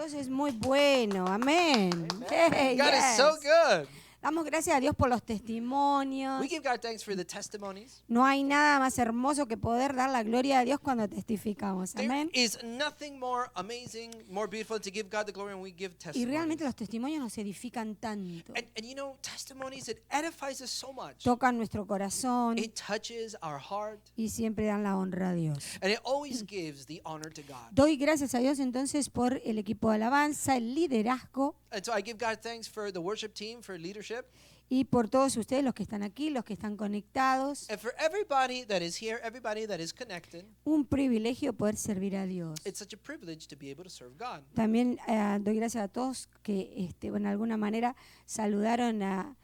Dios es muy bueno. Amén. Hey, God is so yes. good. Damos gracias a Dios por los testimonios. We give God thanks for the testimonies. No hay nada más hermoso que poder dar la gloria a Dios cuando testificamos. There Amén. is nothing more amazing, more beautiful to give God the glory when we give Y realmente testimonies. los testimonios nos edifican tanto. And you know, testimonies, it edifies us so much. Tocan nuestro corazón It touches our heart, y siempre dan la honra a Dios. and it always gives the honor to God. Doy gracias a Dios entonces por el equipo de alabanza, el liderazgo And so I give God thanks for the worship team, for leadership, y por todos ustedes, los que están aquí, los que están conectados. and for everybody that is here, everybody that is connected. Un privilegio poder servir a Dios. It's such a privilege to be able to serve God. También doy gracias a todos que de alguna manera saludaron a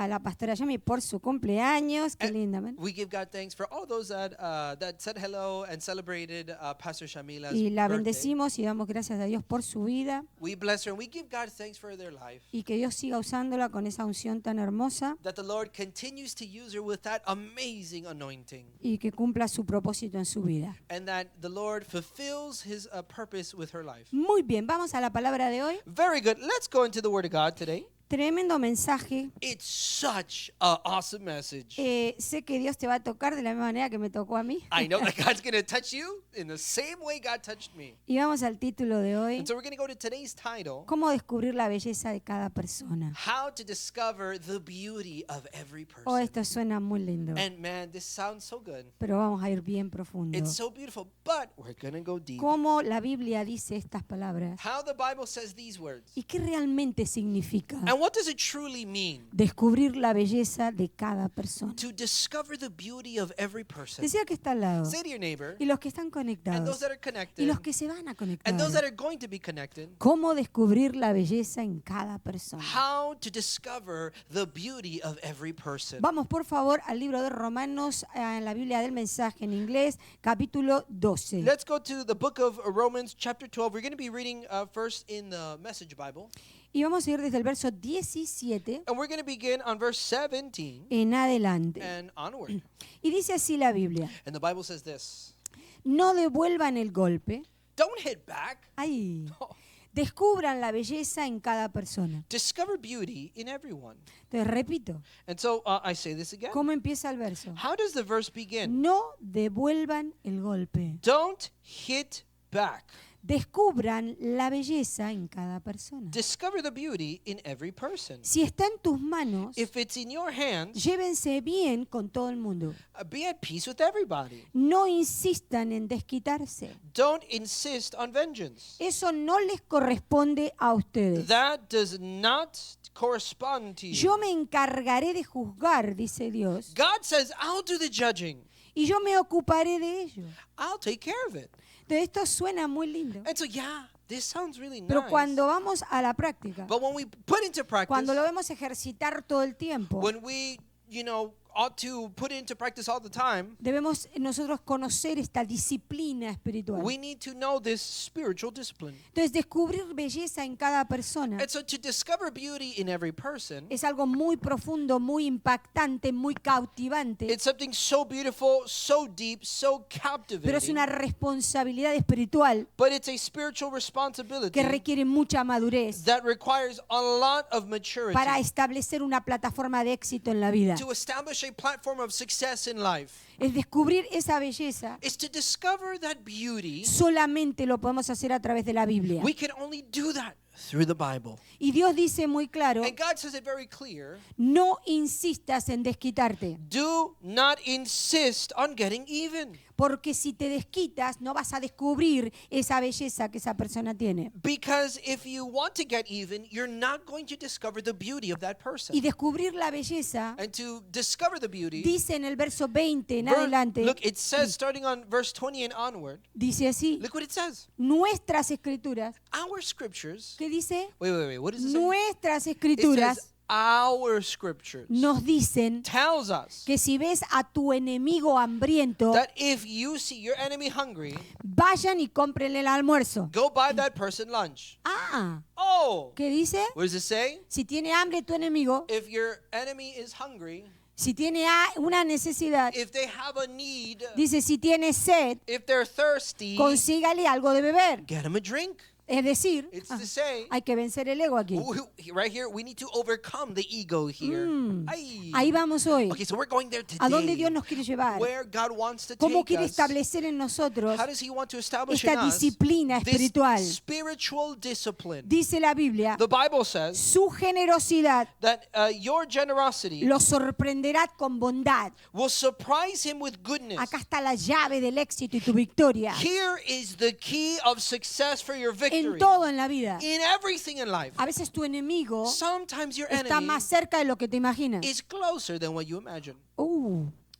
la pastora Yami por su cumpleaños. Qué linda, amén. We give God thanks for all those that said hello and celebrated Pastor Shamila's Y la birthday. bendecimos y damos gracias a Dios por su vida We bless her and we give God thanks for their life. y que Dios siga usándola con esa unción tan hermosa That the Lord continues to use her with that amazing anointing. y que cumpla su propósito en su vida. And that the Lord fulfills his purpose with her life. Muy bien, vamos a la palabra de hoy. Very good. Let's go into the Word of God today. Tremendo mensaje. It's such an awesome message. Sé que Dios te va a tocar de la misma manera que me tocó a mí. I know that God's going to touch you in the same way God touched me. Y vamos al título de hoy. And so we're going to go to today's title, ¿Cómo descubrir la belleza de cada persona? How to Discover the Beauty of Every Oh, Person. esto suena muy lindo, And man, this sounds so good. pero vamos a ir bien profundo. It's so beautiful, but we're going to go deep. ¿Cómo la Biblia dice estas palabras? How the Bible says these words. ¿Y qué realmente significa And what does it truly mean? descubrir la belleza de cada persona? To discover the beauty of every person. Decía que está al lado. Say to your neighbor, Y los que están and those conectados. that are Y connected, los que se van a and conectar. those that are going to be connected, ¿Cómo descubrir la belleza en cada persona? how to discover the beauty of every person. Vamos por favor al libro de Romanos, en la Biblia del mensaje en inglés, capítulo 12. Let's go to the book of Romans, chapter 12. We're going to be reading first in the Message Bible. Y vamos a ir desde el verso 17 And we're going to begin on verse 17 en adelante. and onward. Y dice así la Biblia: And the Bible says this. no devuelvan el golpe. Don't hit back. Ay. Descubran la belleza en cada persona. Discover beauty in everyone. Entonces repito, And so I say this again. ¿cómo empieza el verso? How does the verse begin? No devuelvan el golpe. Don't hit back. Descubran la belleza en cada persona. Discover the beauty in every person. Si está en tus manos, If it's in your hands, llévense bien con todo el mundo. be at peace with everybody. No insistan en desquitarse. Don't insist on vengeance. Eso no les corresponde a ustedes. That does not correspond to you. Yo me encargaré de juzgar, dice Dios, God says, I'll do the judging. y yo me ocuparé de ello. I'll take care of it. Entonces, esto suena muy lindo. And so, yeah, this sounds really Pero nice. cuando vamos a la práctica, But when we put into practice, cuando lo vemos ejercitar todo el tiempo, when we, ought to put it into practice all the time, debemos nosotros conocer esta disciplina espiritual. we need to know this spiritual discipline. Entonces, descubrir belleza en cada persona And so to discover beauty in every person, es algo muy profundo, muy impactante, muy cautivante, it's something so beautiful, so deep, so pero es una captivating. responsabilidad espiritual But it's a spiritual responsibility que requiere mucha madurez that requires a lot of maturity para establecer una plataforma de éxito en la vida. to establish a platform of success in life. Es descubrir esa belleza. Is to discover that beauty. Solamente lo podemos hacer a través de la Biblia. We can only do that through the Bible. Y Dios dice muy claro, And God says it very clear. no insistas en desquitarte, Do not insist on getting even. porque si te desquitas no vas a descubrir esa belleza que esa persona tiene. Because if you want to get even, you're not going to discover the beauty of that person. Y descubrir la belleza, And to discover the beauty, dice en el verso 20 en adelante, look, it says starting on verse 20 and onward, dice así, look what it says. nuestras escrituras, Our scriptures, ¿qué dice? wait, what does it say? Nuestras It escrituras says our scriptures nos dicen tells us que si ves a tu enemigo hambriento, that if you see your enemy hungry, vayan y cómprenle el almuerzo. go buy that person lunch. Ah, Oh, ¿qué dice? what does it say? Si tiene hambre tu enemigo, If your enemy is hungry, si tiene una necesidad, if they have a need, dice si tiene sed, if they're thirsty, consígale algo de beber. get them a drink. Es decir, It's to say, hay que vencer el ego aquí. right here, we need to overcome the ego here. Ahí vamos hoy. Okay, so we're going there ¿A dónde today. Dios nos quiere llevar? Where God wants to ¿Cómo take quiere us. establecer en nosotros How does He want to establish esta in us disciplina this espiritual? spiritual discipline? Dice la Biblia, The Bible says su generosidad that your generosity lo sorprenderá con bondad. will surprise Him with goodness. Acá está la llave del éxito y tu victoria. Here is the key of success for your En victory. todo en la vida. In everything in life. A veces tu enemigo Sometimes your está enemy más cerca de lo que te imaginas. is closer than what you imagine.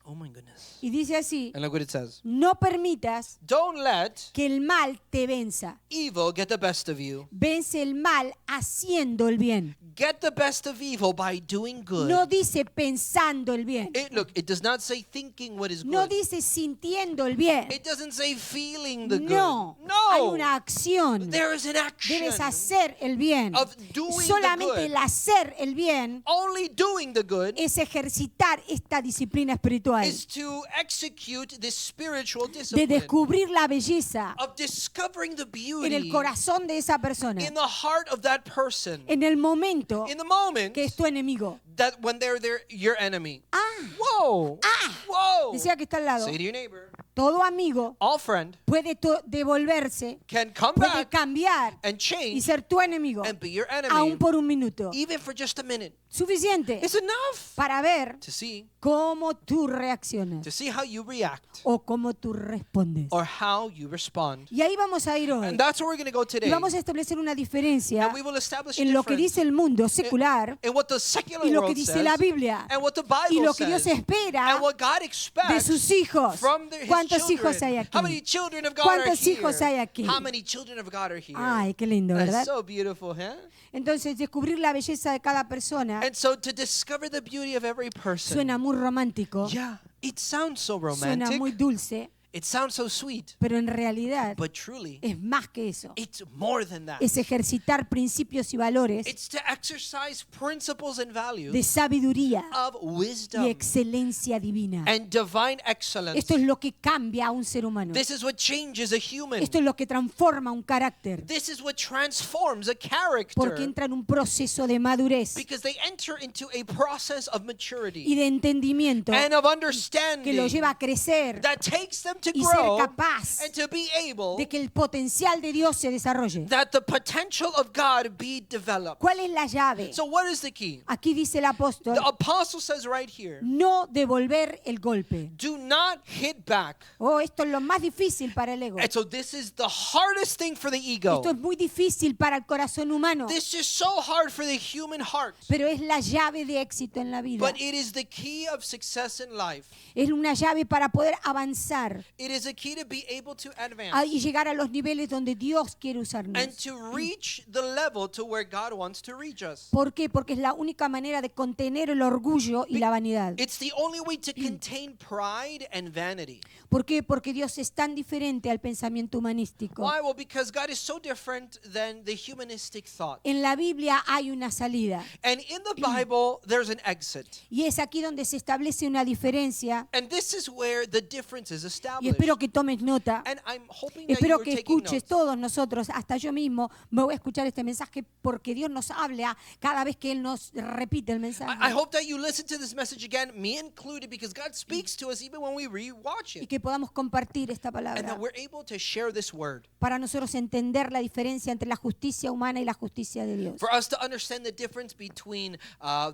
Oh my goodness. Y dice así, And look what it says. no permitas Don't let que el mal te venza. evil get the best of you. Vence el mal haciendo el bien. Get the best of evil by doing good. No dice pensando el bien. Look, it does not say thinking what is No good. dice sintiendo el bien. It doesn't say feeling the No, good. hay No. una acción. There is an action. Debes hacer el bien. of doing the Solamente good. el hacer el bien Only doing the good es ejercitar esta disciplina espiritual. is to execute this spiritual De discipline descubrir la belleza of discovering the en el beauty corazón de esa persona. in the heart of that person. En el momento In the moment que es tu enemigo. that when they're your enemy. Ah, Whoa. Whoa. decía que está al lado. Say to your neighbor, Todo amigo all friend puede devolverse, can come puede back cambiar and y change ser tu enemigo, and be your enemy aún por un minuto. even for just a minute. Suficiente It's enough para ver to see cómo tú reaccionas how you react o cómo tú respondes. or how you respond. Y ahí vamos a ir hoy. And that's where we're going to go Y today. vamos a establecer una diferencia And we will establish a en lo que difference dice el mundo secular in what the secular y lo que world dice says la Biblia and what the y Bible lo que Dios says espera and what God de expects sus hijos. from his ¿Cuántos children. hijos hay How many aquí? children of God are ¿Cuántos hijos hay here? aquí? How many children of God are here? Ay, qué lindo, That's ¿verdad? so beautiful, huh? Entonces, descubrir la belleza de cada persona And so to discover the beauty of every person. suena muy romántico, Yeah, it sounds so suena romantic. muy dulce, It sounds so sweet. pero en realidad But truly, es más que eso. it's more than that. Es ejercitar principios y valores It's to exercise principles and values de sabiduría of y wisdom excelencia divina. and divine excellence. Esto es lo que cambia a un ser humano. This is what changes a human. Esto es lo que transforma un carácter, This is what transforms a character. porque entra en un proceso de madurez Because they enter into a process of maturity y de entendimiento and of que lo understanding lleva a crecer that takes them to y ser grow capaz and to be able de que el potencial de Dios se desarrolle. that the potential of God be developed. ¿Cuál es la llave? So what is the key? Aquí dice el apóstol, The apostle says right here, no devolver el golpe. do not hit back. Oh, esto es lo más difícil para el ego. And so this is the hardest thing for the ego. Esto es muy difícil para el corazón humano, This is so hard for the human heart. pero es la llave de éxito en la vida. But it is the key of success in life. Es una llave para poder avanzar It is a key to be able to advance y llegar a los niveles donde Dios quiere usarnos. and to reach the level to where God wants to reach us. ¿Por qué? Porque es la única manera de contener el orgullo y la vanidad. It's the only way to contain pride and vanity. ¿Por qué? Porque Dios es tan diferente al pensamiento humanístico. Why? Well, because God is so different than the humanistic thought. En la Biblia hay una salida And in the Bible, there's an exit. y es aquí donde se establece una diferencia And this is where the difference is y established. espero que tomes nota. And I'm hoping that you Espero are que taking escuches notes. todos nosotros, hasta yo mismo, me voy a escuchar este mensaje porque Dios nos habla cada vez que Él nos repite el I mensaje. hope that you listen to this message again, me included, because God speaks to us even when we rewatch Y it. que podamos compartir esta And that palabra we're able to share this word. para nosotros entender la diferencia entre la justicia humana y la justicia de Dios. For us to understand the difference between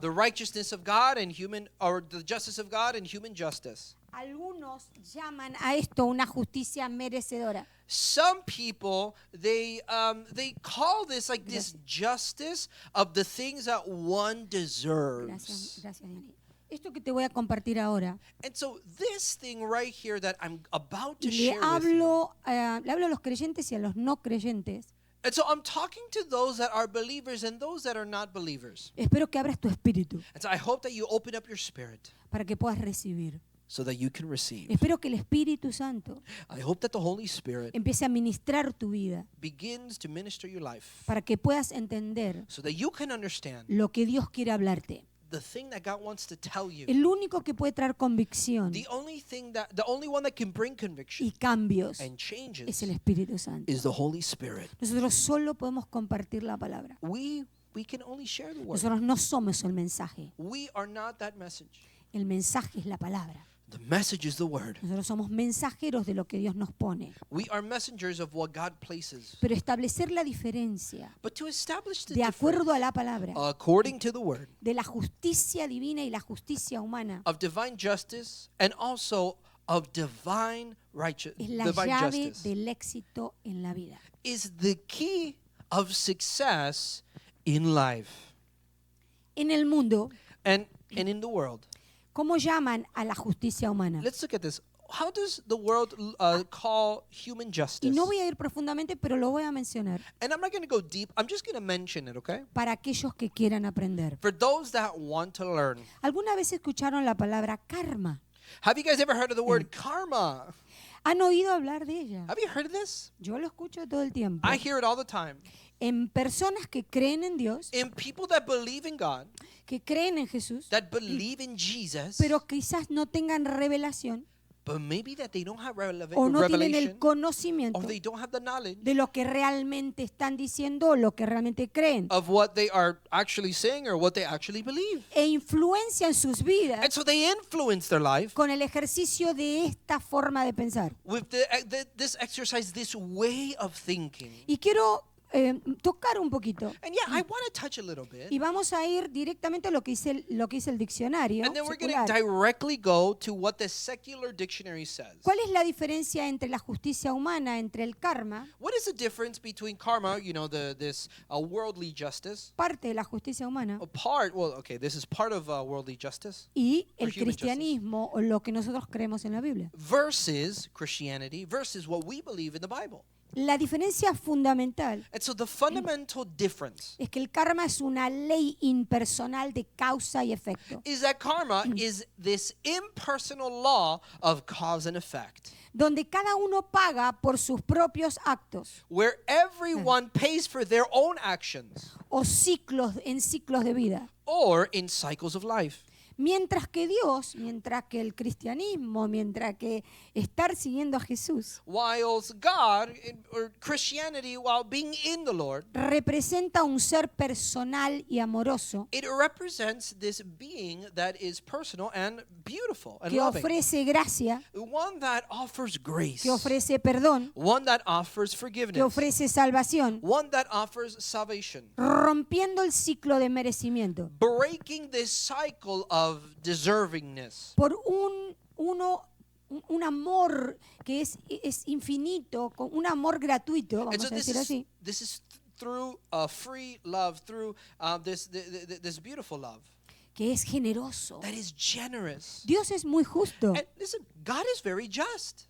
the righteousness of God and human, or the justice of God and human justice. Algunos llaman a esto una justicia merecedora. Some people they call this like this justice of the things that one deserves. Gracias, Diana. Esto que te voy a compartir ahora, And so this thing right here that I'm about y to share with you. le hablo a los creyentes y a los no creyentes. And so I'm talking to those that are believers and those that are not believers. Espero que abras tu espíritu And so I hope that you open up your spirit para que puedas recibir. so that you can receive. Espero que el Espíritu Santo I hope that the Holy Spirit empiece a ministrar tu vida begins to minister your life para que puedas entender so that you can understand lo que Dios quiere hablarte. the thing that God wants to tell you. El único que puede traer convicción The only one that can bring conviction y cambios and es changes el Espíritu Santo. is the Holy Spirit. Nosotros solo podemos compartir la palabra. We can only share the word. Nosotros no somos el mensaje. We are not that message. El mensaje es la palabra. The message is the word. Nosotros somos mensajeros de lo que Dios nos pone. We are messengers of what God places. Pero establecer la diferencia But to establish the de acuerdo difference a la palabra, according to the word de la justicia divina y la justicia humana, of divine justice and also of divine es la divine llave justice del éxito en la vida. is the key of success in life En el mundo, and in the world. ¿cómo llaman a la justicia humana? Let's look at this. How does the world call human Y justice? no voy a ir profundamente, pero lo voy a mencionar And I'm not going to go deep. I'm just going to mention it, okay? para aquellos que quieran aprender. For those that want to learn. ¿Alguna vez escucharon la palabra karma? Have you guys ever heard of the word karma? ¿Han oído hablar de ella? Have you heard of this? Yo lo escucho todo el tiempo. I hear it all the time. En personas que creen en Dios, In people that believe in God, que creen en Jesús, that believe in Jesus, pero quizás no tengan revelación but maybe that they don't have o no tienen el revelation conocimiento or they don't have the knowledge de lo que realmente están diciendo o lo que realmente creen, of what they are actually saying or what they actually believe. e influencian sus And vidas so they influence their life con el ejercicio de esta forma de pensar. with this exercise, this way of thinking. Y quiero tocar un poquito. And yeah, I want to touch a little bit. Y vamos a ir directamente a lo que dice el diccionario And then we're going to secular. directly go to what the secular dictionary says. ¿Cuál es la diferencia entre la justicia humana, entre el karma, What is the difference between karma, this worldly justice, parte de la justicia humana, this is part of worldly justice, y or el human cristianismo o lo que nosotros creemos en la Biblia? versus Christianity, versus what we believe in the Bible. La diferencia fundamental And so the fundamental difference es que el karma es una ley impersonal de causa y efecto, is that karma is this impersonal law of cause and effect, donde cada uno paga por sus propios actos where everyone pays for their own actions o ciclos de vida. or in cycles of life. Mientras que Dios, mientras que el cristianismo, mientras que estar siguiendo a Jesús, Whilst God, or Christianity, while being in the Lord, representa un ser personal y amoroso it represents this being that is personal and beautiful and que loving. ofrece gracia, One that offers grace. que ofrece perdón, One that offers que forgiveness. ofrece salvación, One that offers salvation. rompiendo el ciclo de merecimiento Breaking this cycle of deservingness. por un amor que es infinito, con un amor gratuito, And vamos so a decir así, this is through free love, through this beautiful love que es generoso. that is generous. Dios es muy justo. And listen, God is very just.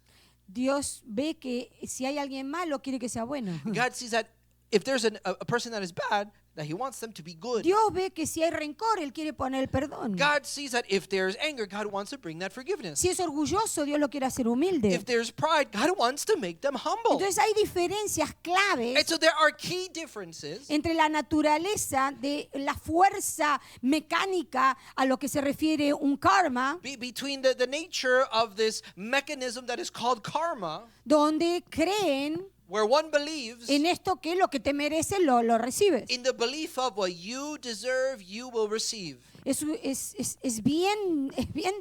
Dios ve que si hay alguien malo, quiere que sea bueno. God sees that if there's a person that is bad, that he wants them to be good. Dios ve que si hay rencor, Él quiere poner el perdón. God sees that if there's anger, God wants to bring that forgiveness. Si es orgulloso, Dios lo quiere hacer humilde. If there's pride, God wants to make them humble. Entonces hay diferencias And claves so there are key differences entre la naturaleza de la fuerza mecánica a lo que se refiere un karma, between the nature of this mechanism that is called karma, donde creen where one believes en esto que lo que te mereces lo recibes. in the belief of what you deserve, you will receive. Es bien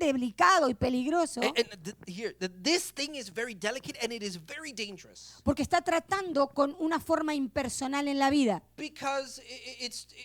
delicado y peligroso This thing is very delicate and it is very dangerous porque está tratando con una forma impersonal en la vida. because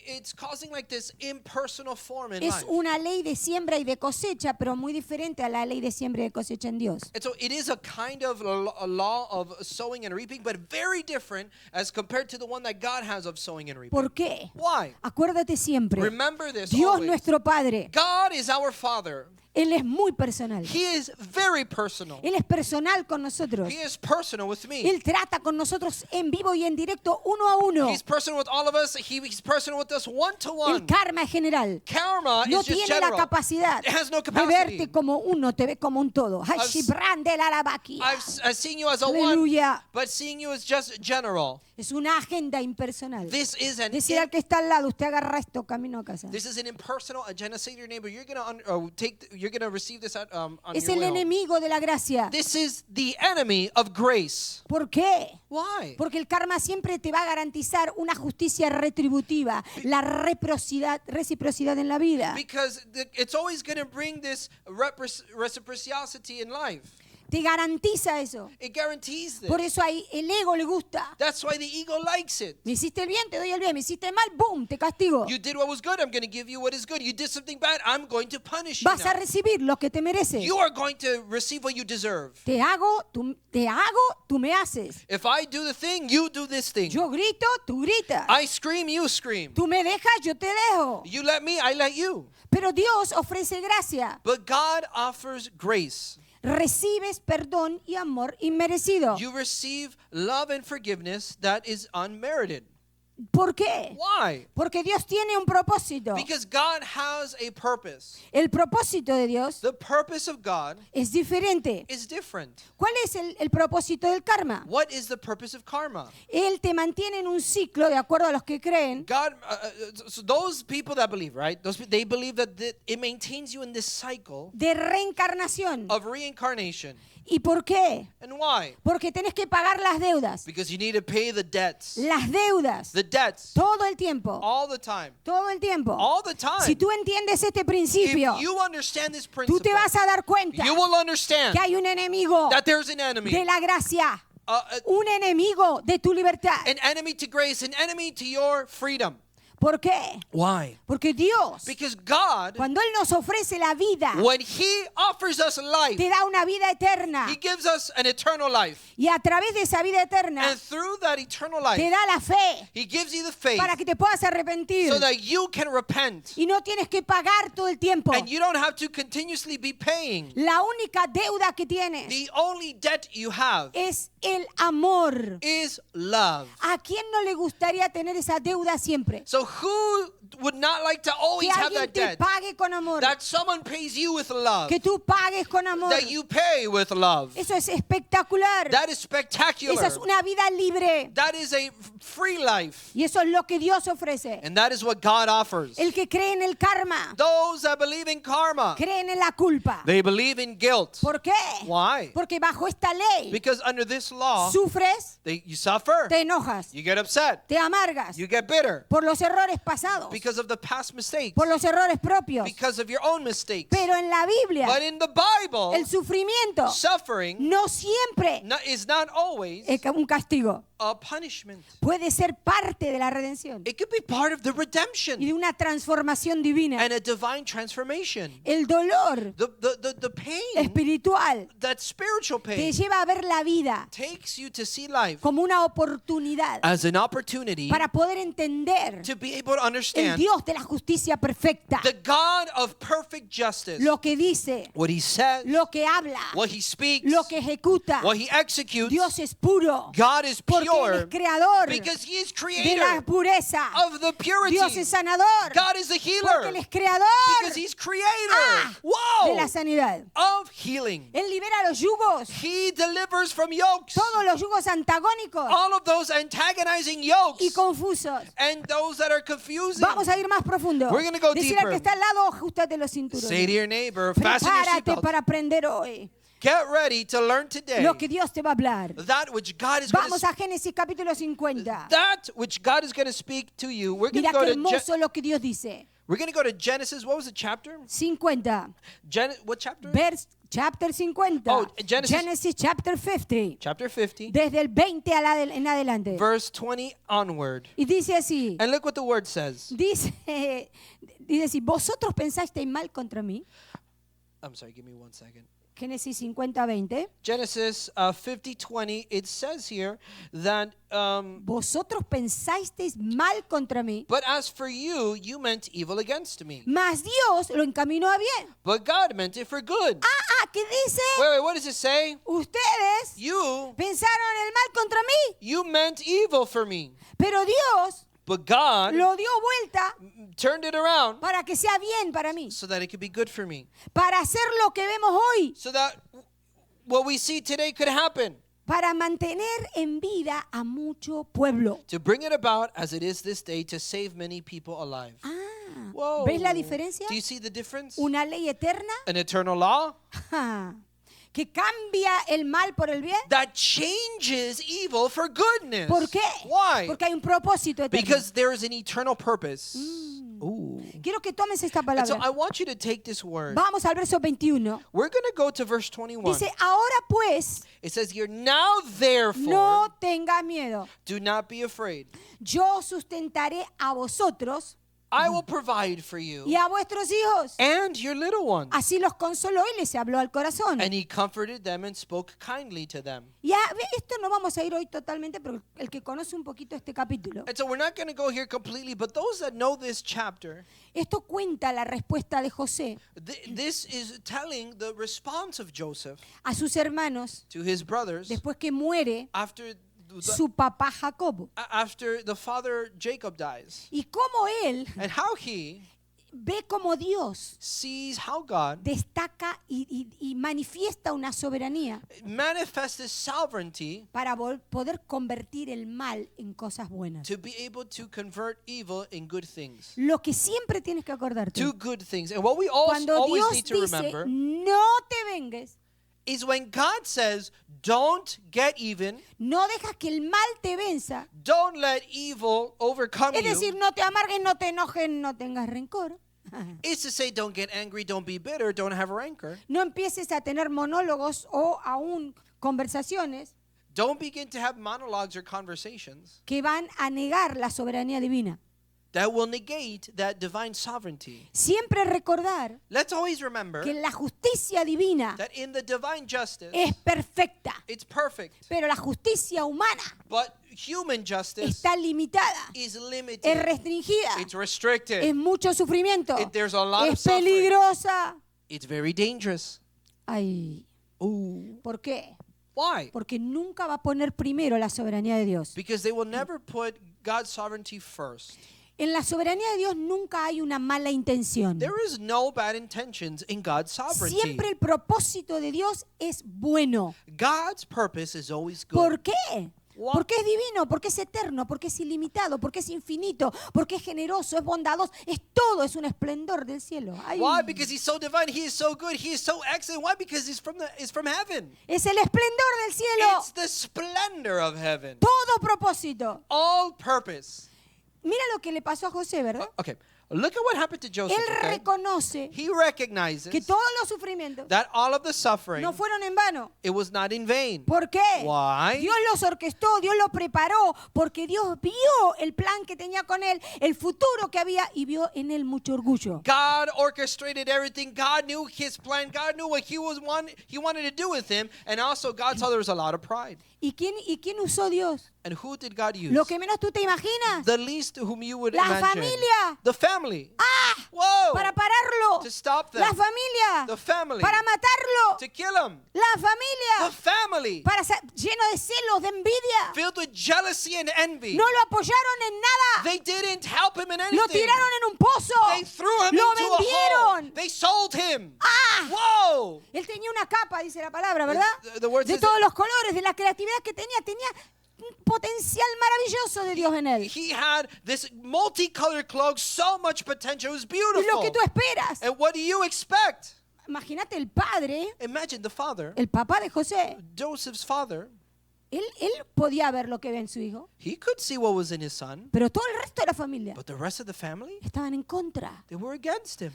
it's causing like this impersonal form in Es life. una ley de siembra y de cosecha, pero muy diferente a la ley de siembra y de cosecha en Dios. And so it is a kind of a law of sowing and reaping, but very different as compared to the one that God has of sowing and reaping. ¿Por qué? Why? Acuérdate siempre, Remember this Dios always. nuestro Padre God is our Father. Él es muy personal. He is very personal. Él es personal con nosotros. He is personal with me. Él trata con nosotros en vivo y en directo, uno a uno. He's personal with all of us. He's personal with us one to El one. karma es general. Karma No is just tiene la general. capacidad It has no de capacity. verte como uno, te ve como un todo. Ay, I've- shibrande la alabaquia. I've seen you as a one, Aleluya. but seeing you as just general. Es una agenda impersonal. This is an Decir al que está al lado, usted agarra esto, camino a casa. this is an impersonal agenda. Say to your neighbor, you're gonna receive this on Es your el way home. enemigo de la gracia. This is the enemy of grace. ¿Por qué? Why? Porque el karma siempre te va a garantizar una justicia retributiva, la reciprocidad en la vida. Because it's always going to bring this reciprocity in life. Te garantiza eso. It guarantees this. Por eso ahí el ego le gusta. That's why the ego likes it. Me hiciste el bien, te doy el bien. Me hiciste mal, boom, te castigo. You did what was good, I'm going to give you what is good. You did something bad, I'm going to punish you Vas a now. recibir lo que te mereces. You are going to receive what you deserve. Te hago, tú me haces. If I do the thing, you do this thing. Yo grito, tú gritas. I scream, you scream. Tú me dejas, yo te dejo. You let me, I let you. Pero Dios ofrece gracia. But God offers grace. Recibes perdón y amor inmerecido. You receive love and forgiveness that is unmerited. ¿Por qué? Why? Porque Dios tiene un propósito. Because God has a purpose. El propósito de Dios The purpose of God es diferente. is different. ¿Cuál es el propósito del karma? What is the purpose of karma? Él te mantiene en un ciclo, de acuerdo a los que creen, God, so those people that believe, right? They believe that it maintains you in this cycle de reencarnación. of reincarnation. ¿Y por qué? And why? Porque tenés que pagar las deudas. Because you need to pay the debts. Las deudas. The debts. Todo el tiempo. All the time. Todo el tiempo. All the time. Si tú entiendes este If principio, you understand this tú principle, te vas a dar cuenta you will understand que hay un enemigo that there's an enemy. de la gracia. Un enemigo de tu libertad. An enemy to grace, an enemy to your freedom. ¿Por qué? Why? Porque Dios, Because God, cuando Él nos ofrece la vida, when He offers us life, te da una vida eterna. He gives us an eternal life. Y a través de esa vida eterna, And through that eternal te life, da la fe He gives you the faith para que te puedas arrepentir. so that you can repent. Y no tienes que pagar todo el tiempo. And you don't have to continuously be paying. La única deuda que tienes The only debt you have es el amor. is love. ¿A quién no le gustaría tener esa deuda siempre? So who would not like to Que always have alguien that te debt? pague con amor. That someone pays you with love. Que tú pagues con amor. That you pay with love. Eso es espectacular. That is spectacular. Esa es una vida libre. That is a free life. Y eso es lo que Dios ofrece. And that is what God offers. El que cree en el karma, Those that believe in karma, creen en la culpa. they believe in guilt. ¿Por qué? Why? Porque bajo esta ley Because under this law, sufres, you suffer, te enojas, you get upset, te amargas you get bitter por los errores pasados, because of the past mistakes, por los errores propios. because of your own mistakes. Pero en la Biblia, But in the Bible, el sufrimiento suffering no siempre is not always es un castigo. a punishment. Puede ser parte de la redención It could be part of the y redemption de una transformación divina. and a divine transformation. El dolor The pain, espiritual that spiritual te pain, lleva a ver la vida takes you to see life como una oportunidad as an opportunity para poder entender to be able to el understand Dios de la justicia perfecta, the God of perfect justice, lo que dice, what He says, lo que habla, what He speaks, lo que ejecuta. what He executes. Dios es puro God is porque Él pure es creador because He is de la creator pureza. of the purity. Dios es sanador God is a porque healer Él es creador because He's creator. de la Wow! sanidad. Of healing. Él libera los yugos, He delivers from yokes. todos los yugos antagónicos All of those antagonizing y yokes confusos. and those that are confusing. Vamos a ir más profundo. We're gonna go Decir al deeper. que está al lado, ajustate los cinturones. Say to your neighbor, fasten your Prepárate seatbelt. para aprender hoy Get ready to learn today lo que Dios te va a hablar. that which God is going Vamos to a Génesis capítulo 50. that which God is going to speak to you. We're going Mira to go qué to hermoso lo que Dios dice. we're going to go to Genesis. What was the chapter? 50. What chapter? Chapter 50. Oh, Genesis. Genesis chapter 50. Chapter 50, Desde el 20 en adelante. verse 20 onward. Y dice así. And look what the word says. Dice así, vosotros pensasteis mal contra mí. I'm sorry, give me 1 second. Génesis 50:20. Genesis 50:20, it says here that, Vosotros pensasteis mal contra mí, but as for you, you meant evil against me. mas Dios lo encaminó a bien. But God meant it for good. ¿Qué dice? Wait, what does it say? Ustedes You pensaron el mal contra mí, meant evil for me. pero Dios But God lo dio vuelta turned it around para que sea bien para mí, so that it could be good for me. para hacer lo que vemos hoy, So that what we see today could happen. para mantener en vida a mucho pueblo. To bring it about as it is this day to save many people alive. Whoa. ¿Ves la diferencia? Do you see the difference? Una ley eterna An eternal law que cambia el mal por el bien. that changes evil for goodness. ¿Por qué? Why? Porque hay un propósito eterno. Because there is an eternal purpose. Ooh. Quiero que tomes esta And so palabra. I want you to take this word. Vamos al verso 21. We're going to go to verse 21. Dice, ahora pues, It says here, now therefore, no tengas miedo. do not be afraid. Yo sustentaré a vosotros I will provide for y you a vuestros hijos. and your little ones. Así los consoló y les habló al corazón. And he comforted them and spoke kindly to them. Esto no vamos a ir hoy totalmente, pero el que conoce un poquito este capítulo, And so we're not going to go here completely, but those that know this chapter, esto cuenta la respuesta de José this is telling the response of Joseph a sus hermanos to his brothers después que muere after su papá Jacobo. the father Jacob dies. Y cómo él And how he ve como Dios sees how God destaca y manifiesta una soberanía manifests his sovereignty para poder convertir el mal en cosas buenas. to be able to convert evil in good things. Lo que siempre tienes que acordarte, To good things. And what we cuando always Dios need to dice, remember no te vengues, is when God says, don't get even, no dejas que el mal te venza, don't let evil overcome es decir, you. no te amargues, no te enojes, no tengas rencor. It's to say, don't get angry, don't be bitter, don't have rancor. No empieces a tener monólogos o aún conversaciones Don't begin to have monologues or conversations que van a negar la soberanía divina. that will negate that divine sovereignty. Siempre recordar Let's always remember que la justicia divina that in the divine justice, es perfecta, it's perfect, pero la justicia humana but human justice está limitada, is es limited. restringida, It's restricted. es mucho sufrimiento, There's a lot of es suffering. peligrosa. It's very dangerous. Ay, Ooh. ¿por qué? Why? Porque nunca va a poner primero la soberanía de Dios. Because they will never put God's sovereignty first. En la soberanía de Dios nunca hay una mala intención. There is no bad intentions in God's sovereignty. Siempre el propósito de Dios es bueno. God's purpose is always good. ¿Por qué? Why? Porque es divino, porque es eterno, porque es ilimitado, porque es infinito, porque es generoso, es bondadoso, es todo, es un esplendor del cielo. Ay, Why? Because he's so divine, he is so good, he is so excellent. Why? Because he's from heaven. es el esplendor del cielo, It's the splendor of heaven. todo propósito. All purpose. Mira lo que le pasó a José, ¿verdad? Okay. Look at what happened to Joseph. Él Okay? reconoce He recognizes que todos los sufrimientos that all of the suffering, no fueron en vano. it was not in vain. ¿Por qué? Why? Dios los orquestó, Dios los preparó, porque Dios vio el plan que tenía con él, el futuro que había y vio en él mucho orgullo. God orchestrated everything. God knew his plan. God knew what he wanted to do with him. And also God saw there was a lot of pride. ¿Y quién usó Dios? And who did God use? Lo que menos tú te imaginas. The least whom you would La imagine. familia. The family. ¡Ah! Whoa! Para pararlo. To stop them. La familia. The family. Para matarlo. To kill him. La The familia. family. Lleno de celos, de envidia. Filled with jealousy and envy. No lo apoyaron en nada. They didn't help him in anything. Lo tiraron en un pozo. They threw him Lo into a hole. vendieron. They sold him. ¡Ah! Whoa! Él tenía una capa, dice la palabra, ¿verdad? The word De says todos los colores, de la creatividad que tenía un potencial maravilloso de Dios en él. He had this multicolored cloak, so much potential. It was Y beautiful. lo que tú esperas. And what do you expect? Imagínate el padre, Imagine the father, el papá de José, Joseph's father, Él podía ver lo que ve en su hijo, He could see what was in his son, pero todo el resto de la familia but the rest of the family, estaban en contra. they were against him.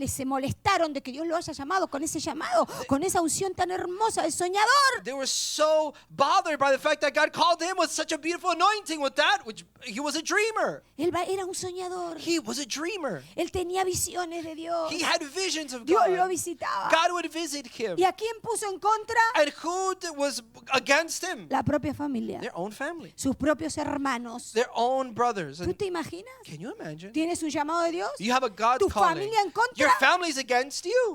Se molestaron de que Dios lo haya llamado con ese llamado, con esa unción tan hermosa de soñador. They were so bothered by the fact that God called him with such a beautiful anointing with that, which he was a dreamer. Él era un soñador. He was a dreamer. Él tenía visiones de Dios. He had visions of Dios lo God. visitaba. God would visit him. ¿Y a quién puso en contra? And who was against him? La propia familia. Their own family, Sus propios hermanos. their own brothers. ¿Tú And te imaginas? can you imagine? ¿Tienes un llamado de Dios? You have a God ¿Tu calling. familia en contra? Your family's against you.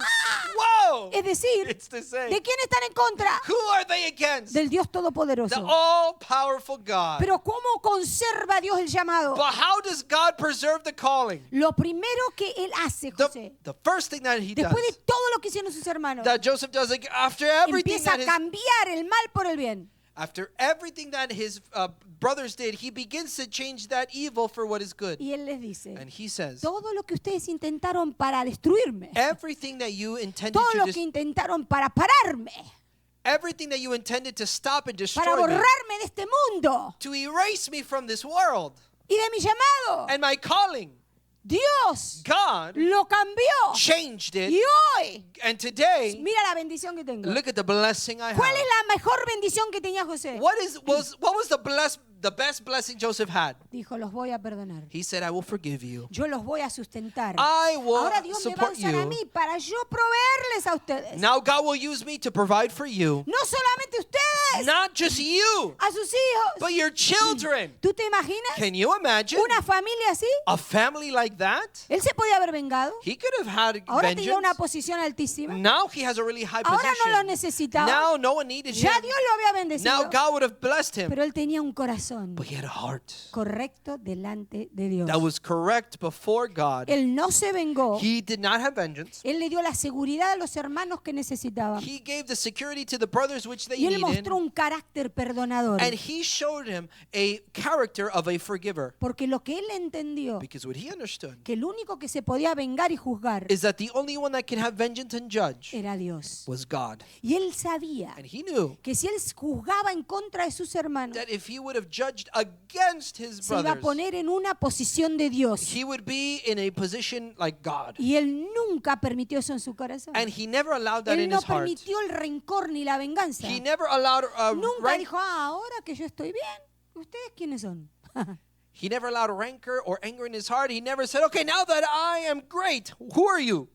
Whoa! Es decir, It's the same. ¿de quién están en contra? Who are they against? Del Dios The Todopoderoso. all-powerful God. Pero ¿cómo conserva Dios el llamado? But how does God preserve the calling? Lo primero que él hace, José, The first thing that he después de does, todo lo que hicieron sus hermanos, that Joseph does, like, after everything empieza that a cambiar el mal por el bien. his brothers did, he begins to change that evil for what is good. Y él les dice, And he says, todo lo que ustedes intentaron para destruirme, everything that you intended todo lo to que intentaron para pararme, everything that you intended to stop and para destroy me, borrarme de este mundo to erase me from this world y de mi llamado, and my calling, Dios God lo cambió. changed Y it. hoy, And today, mira la bendición que tengo. look at the blessing I ¿Cuál es have. la mejor bendición que tenía José? What was the best blessing Joseph had? Dijo, los voy a perdonar. He said, I will forgive you. Yo los voy a sustentar. I will Ahora Dios me va a support usar a you. mí para yo proveerles a ustedes. Now God will use me to provide for you. No solamente ustedes, Not just you, a sus hijos. but your children. ¿Tú te imaginas Can you imagine una familia así? a family like that? Él se podía haber vengado. He could have had Ahora tenía una vengeance. posición altísima. Now he has a really high Ahora no lo position. necesitaba. Now no one needed Ya him. Dios lo había Now bendecido. God would have blessed him. Pero él tenía un corazón But he had a heart correcto delante de Dios. that was correct before God. Él no se vengó. He did not have vengeance. Él le dio la seguridad a los hermanos que necesitaban. He gave the security to the brothers which they Y él needed. mostró un carácter perdonador. And he showed him a character of a forgiver. Porque lo que él entendió, Because what he understood que el único que se podía vengar y juzgar is that the only one that can have vengeance and judge era Dios. was God. Y él sabía And he knew que si él juzgaba en contra de sus hermanos, that if he would have judged against his se iba a brothers, poner en una posición de Dios. he would be in a position like God. Y él nunca permitió eso en su corazón. And he never allowed that Él in no his heart. permitió el rencor ni la venganza. He never allowed Nunca dijo, ahora que yo estoy bien, ¿ustedes quiénes son? he never allowed rancor or anger in his heart. He never said, "Okay, now that I am great, who are you?"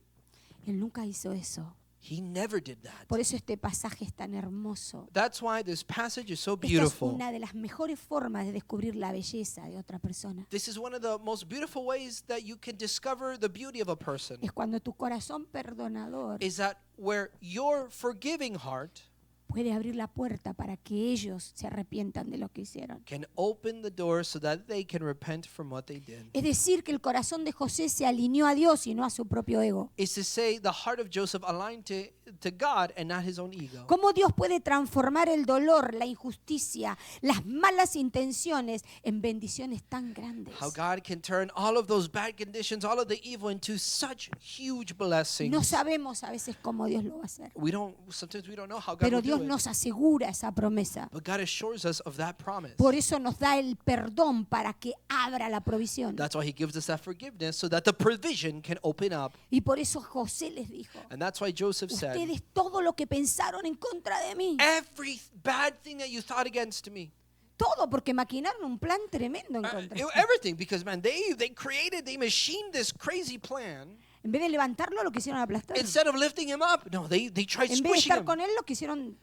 Él nunca hizo eso. He never did that. Por eso este pasaje es tan hermoso. That's why this passage is so Esta es beautiful. una de las mejores formas de descubrir la belleza de otra persona. This is one of the most beautiful ways that you can discover the beauty of a person. Es cuando tu corazón perdonador Is that where your forgiving heart puede abrir la puerta para que ellos se arrepientan de lo que hicieron. can open the door so that they can repent from what they did. Es decir, que el corazón de José se alineó a Dios y no a su propio ego. Is to say the heart of Joseph aligned to God and not his own ego. ¿Cómo Dios puede transformar el dolor, la injusticia, las malas intenciones en bendiciones tan grandes? How God can turn all of those bad conditions, all of the evil into such huge blessings. No sabemos a veces cómo Dios lo va a hacer, Sometimes we don't know how God pero will Dios do it. nos asegura esa promesa. But God assures us of that promise. Por eso nos da el perdón para que abra la provisión. That's why he gives us that forgiveness so that the provision can open up. Y por eso José les dijo, And that's why Joseph said, ustedes todo lo que pensaron en contra de mí, every bad thing that you thought against me, todo porque maquinaron un plan tremendo en contra. everything, because man, they machined this crazy plan. En vez de levantarlo, lo quisieron aplastar. Instead of lifting him up, no, they tried En vez de squishing estar him. con él, lo quisieron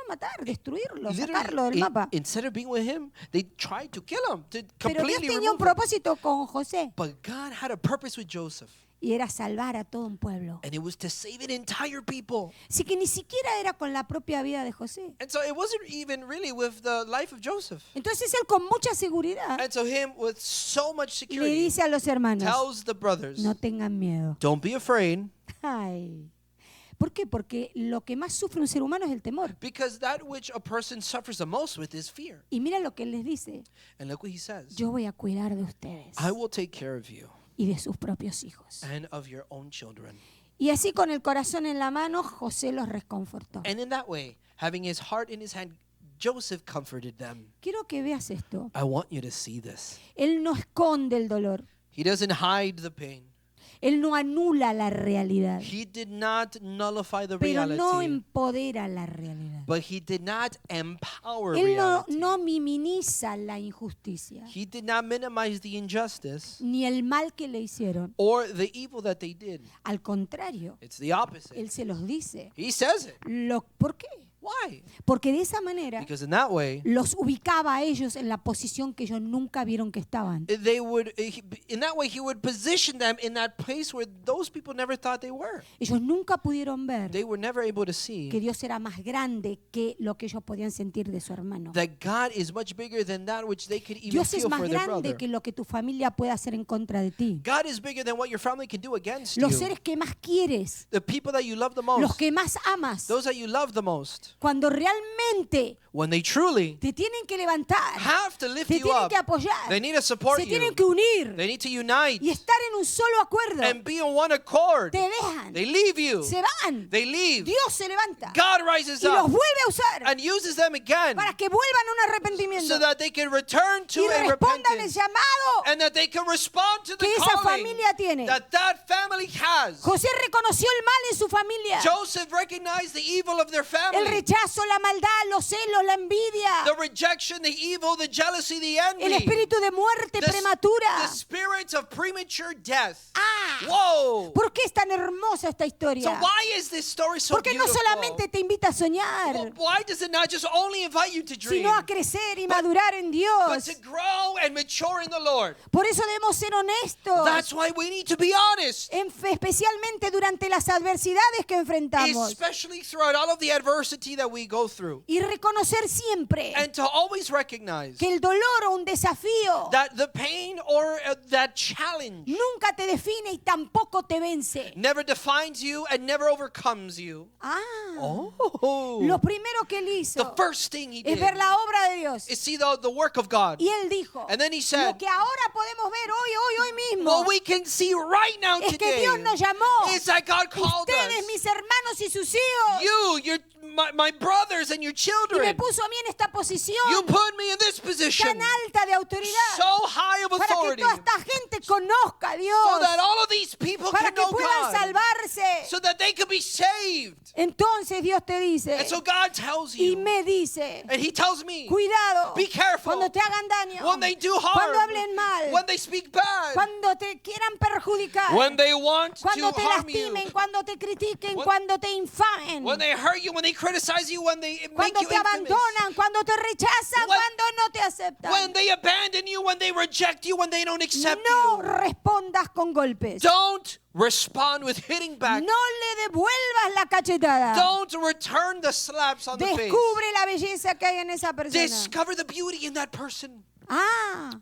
matar, destruirlo, Literally, sacarlo del mapa. instead of being with him, they tried to kill him, to Pero Dios completely tenía un remove him. propósito con José But God had a purpose with Joseph, y era salvar a todo un pueblo. and it was to save an entire people. Así que ni siquiera era con la propia vida de José. And so it wasn't even really with the life of Joseph. Entonces él con mucha seguridad And so him, with so much le security, dice a los hermanos, tells the brothers, no tengan miedo. don't be afraid, Ay. ¿Por qué? Porque lo que más sufre un ser humano es el temor. because that which a person suffers the most with is fear. Y mira lo que él les dice, And look what he says. yo voy a cuidar de ustedes I will take care of you y de sus propios hijos. and of your own children. Y así con el corazón en la mano, José los reconfortó. And in that way, having his heart in his hand, Joseph comforted them. Quiero que veas esto. I want you to see this. Él no esconde el dolor. He doesn't hide the pain. Él no anula la realidad. He did not nullify the Pero no reality, empodera la realidad. but he did not empower Él reality. no minimiza la injusticia, He did not minimize the injustice ni el mal que le hicieron. or the evil that they did. Al contrario, It's the opposite. Él se los dice. He says it. ¿Por qué? Why? Porque de esa manera Because in that way, los ubicaba a ellos en la posición que ellos nunca vieron que estaban. he would position them in that place where those people never thought they were. Ellos nunca pudieron ver They were never able to see que Dios era más grande que lo que ellos podían sentir de su hermano. that God is much bigger than that which they could even Dios es feel más for their grande brother. que lo que tu familia pueda hacer en contra de ti. God is bigger than what your family can do against Los you. seres que más quieres, The people that you love the los most, que más amas, those that you love the most, cuando realmente when they truly te tienen que levantar, have to lift te you tienen up, que apoyar, they need to support se tienen you. que unir They need to unite y estar en un solo acuerdo, and be on one accord. te dejan, They leave you. se van, They leave. Dios se levanta God rises y los up vuelve a usar and uses them again para que vuelvan a un arrepentimiento so that they can return to y a respondan el repentance llamado and that they can respond to the que esa calling familia tiene. that family has. José reconoció el mal en su familia, Joseph recognized the evil of their el family, rechazo, la maldad, los celos, la envidia, the rejection, the evil, the jealousy, the el envy, espíritu de muerte the prematura. spirit of premature death. Ah, Whoa! ¿por qué es tan hermosa esta So historia? why is this story so Porque no beautiful? solamente te invita a Well, soñar, why does it not just only invite you to dream, sino a crecer y But- madurar en but Dios. to grow and mature in the Lord? Por eso debemos ser honestos, That's why we need to be honest, especialmente durante las adversidades que enfrentamos, especially throughout all of the adversity that we go through, y reconocer siempre and to always recognize que el dolor o un desafío that the pain or that challenge nunca te define y tampoco te vence. never defines you and never overcomes you. Lo primero que él The hizo first thing he es did ver la obra de Dios. is see the work of God. Y él dijo, And then he lo said, que ahora podemos ver hoy mismo, what we can see right now es que today Dios nos llamó. is that God called Ustedes, us, mis hermanos y sus hijos, my brothers and your y me children. puso a mí en esta You posición put me in this position, tan alta de autoridad so high of para que authority, toda esta gente conozca a Dios, so that all of these people para can que know puedan God, salvarse. so that they can be saved. Entonces Dios te dice And so God tells y you, me dice, and He tells me, cuidado be careful cuando te hagan daño, when they do cuando harm, hablen mal, when they speak bad, cuando te quieran perjudicar, when they want cuando to te harm you, lastimen, cuando te critiquen, When- cuando te infamen, when they hurt you, when they criticize you, when they make cuando you te infamous, abandonan, cuando te rechazan, When- cuando no te aceptan. when they abandon you, when they reject you, when they don't accept No you. respondas con golpes. Don't respond with hitting back. No le devuelvas la cachetada. Don't return the slaps on the face. Descubre la belleza que hay en esa persona. Discover the beauty in that person.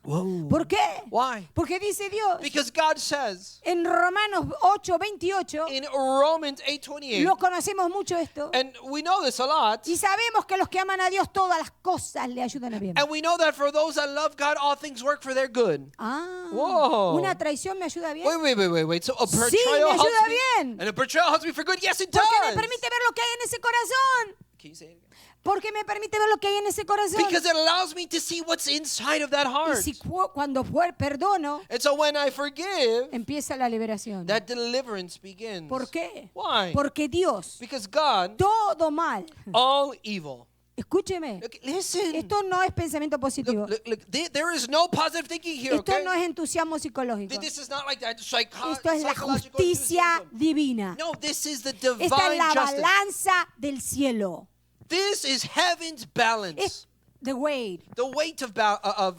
Whoa. ¿Por qué? Why? Porque dice Dios Because God says en Romanos 8:28, in Romans 8:28, lo conocemos mucho esto, and we know this a lot, y sabemos que los que aman a Dios todas las cosas le ayudan a bien. and we know that for those that love God, all things work for their good. Whoa. ¿Una traición me ayuda bien? Wait. So a Sí, betrayal me ayuda helps me, bien. and a betrayal helps me for good. Yes, it Porque me does. permite ver lo que hay en ese corazón. Can you say it again? Porque me permite ver lo que hay en ese corazón. Because it allows me to see what's inside of that Y heart. si cuando perdono, And so when I forgive, empieza la liberación. that deliverance begins. ¿Por qué? Why? Porque Dios, Because God, todo mal, all evil. escúcheme, Look, listen. esto no es pensamiento positivo. Look, there is no positive thinking here, Esto okay? no es entusiasmo psicológico. This is not like that Esto es la psychological justicia enthusiasm. divina. No, this is the Esta es divine la justice. balanza del cielo. This is heaven's balance. Es the weight. The weight of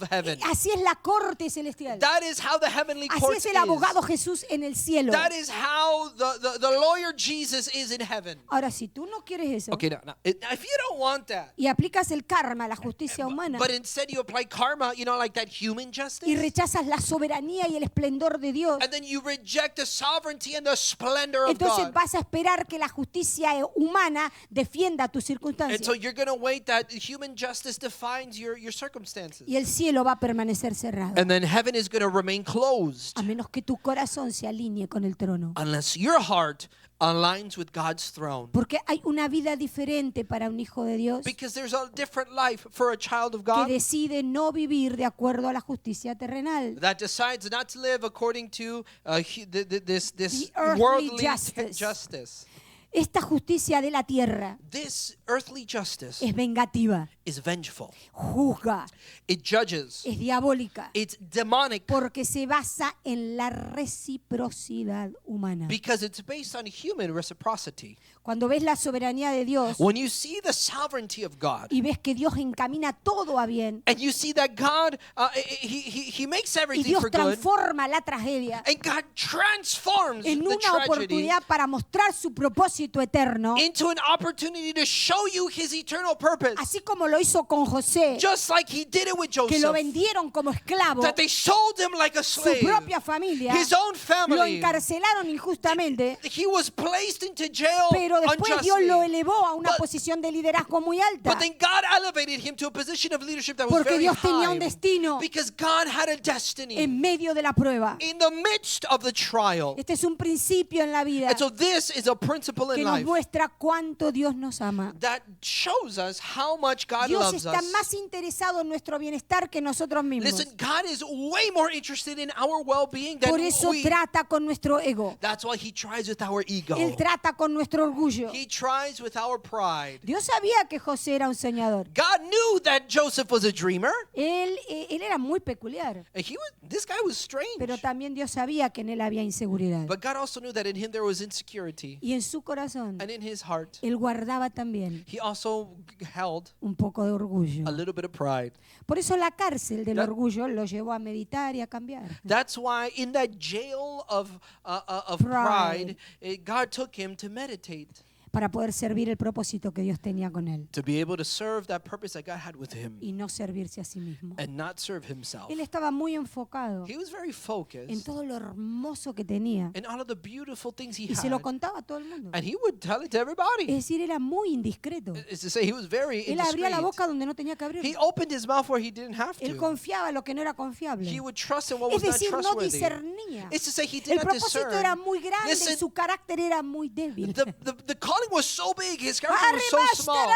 heaven. Así es la corte celestial. That is how the heavenly Así court es el abogado Jesús en el cielo. That is how the lawyer Jesus is in heaven. Ahora, si tú no quieres eso Okay, now, if you don't want that, y aplicas el karma, la justicia humana, but instead you apply karma, like that human justice, y rechazas la soberanía y el esplendor de Dios, and then you reject the sovereignty and the splendor of entonces God. vas a esperar que la justicia humana defienda tus And so circunstancias. you're going to wait that human justice defines your circumstances. Y el cielo va a permanecer cerrado. And then heaven is going to remain closed A menos que tu corazón se alinee con el trono. unless your heart aligns with God's throne. Porque hay una vida diferente para un hijo de Dios Because there's a different life for a child of que God decide no vivir de acuerdo a la justicia terrenal. that decides not to live according to this The earthly worldly justice. justice. Esta justicia de la tierra This earthly justice es vengativa, is vengeful. juzga, It judges. es diabólica, It's demonic porque se basa en la reciprocidad humana. because it's based on human reciprocity. Cuando ves la soberanía de Dios When you see the sovereignty of God, y ves que Dios encamina todo a bien and you see that God, he makes y everything Dios for good, transforma la tragedia and God transforms en the una tragedy oportunidad para mostrar su propósito eterno, into an opportunity to show you His eternal purpose. así como lo hizo con José, Just like He did it with que lo Joseph, vendieron como esclavo, that they sold him like a su slave. propia familia, His own lo family, encarcelaron injustamente, he was placed into jail pero después Dios lo unjustly. elevó a una But- posición de liderazgo muy alta, But then God elevated him to a position of leadership that was porque very Dios tenía un high. destino Because God had a destiny en medio de la prueba. in the midst of the trial. Este es un principio en la vida And so this is a principle que in nos life muestra cuánto Dios nos ama. that shows us how much God Dios loves está us. más interesado en nuestro bienestar que nosotros mismos. Listen, God is way more interested in our well-being than Por eso we. trata con nuestro ego. That's why He tries with our ego. Él trata con nuestro orgullo. He tries with our pride. Dios sabía que José era un soñador. God knew that Joseph was a dreamer. Él era muy peculiar, And this guy was strange. pero también Dios sabía que en él había inseguridad. But God also knew that in him there was insecurity. Y en su corazón, And in his heart, él guardaba también he also held un poco de orgullo. a little bit of pride. Por eso la cárcel del That- orgullo lo llevó a meditar y a cambiar. That's why in that jail of pride, God took him to meditate, Para poder servir el propósito que Dios tenía con él to be able to serve that purpose that God had with him y no servirse a sí mismo. and not serve himself. Él estaba muy enfocado He was very en focused todo lo hermoso que tenía in all of the beautiful things he y se lo had. contaba a todo el mundo. And he would tell it to Es everybody. decir, era muy indiscreto. It's to say he was very Él abría la indiscreet. boca donde no tenía que He abrir. opened his mouth where he didn't have Él to. confiaba en lo que no era confiable. He would trust in what Es was not decir, no trustworthy. discernía. It's to say he did El not propósito discern. era muy grande y Listen, su carácter era muy débil. the calling was so big, his character was so small.